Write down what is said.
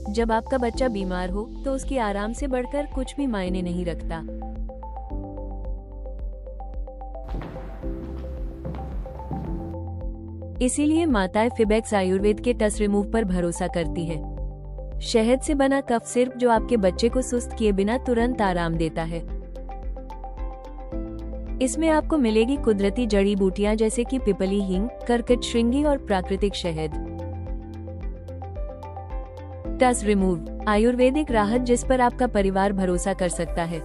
जब आपका बच्चा बीमार हो तो उसकी आराम से बढ़कर कुछ भी मायने नहीं रखता। इसीलिए माताएं फिबेक्स आयुर्वेद के टस रिमूव पर भरोसा करती हैं। शहद से बना कफ सिरप जो आपके बच्चे को सुस्त किए बिना तुरंत आराम देता है। इसमें आपको मिलेगी कुदरती जड़ी बूटियां जैसे कि पिपली, हींग, कर्कट श्रृंगी और प्राकृतिक शहद। टस रिमूव, आयुर्वेदिक राहत जिस पर आपका परिवार भरोसा कर सकता है।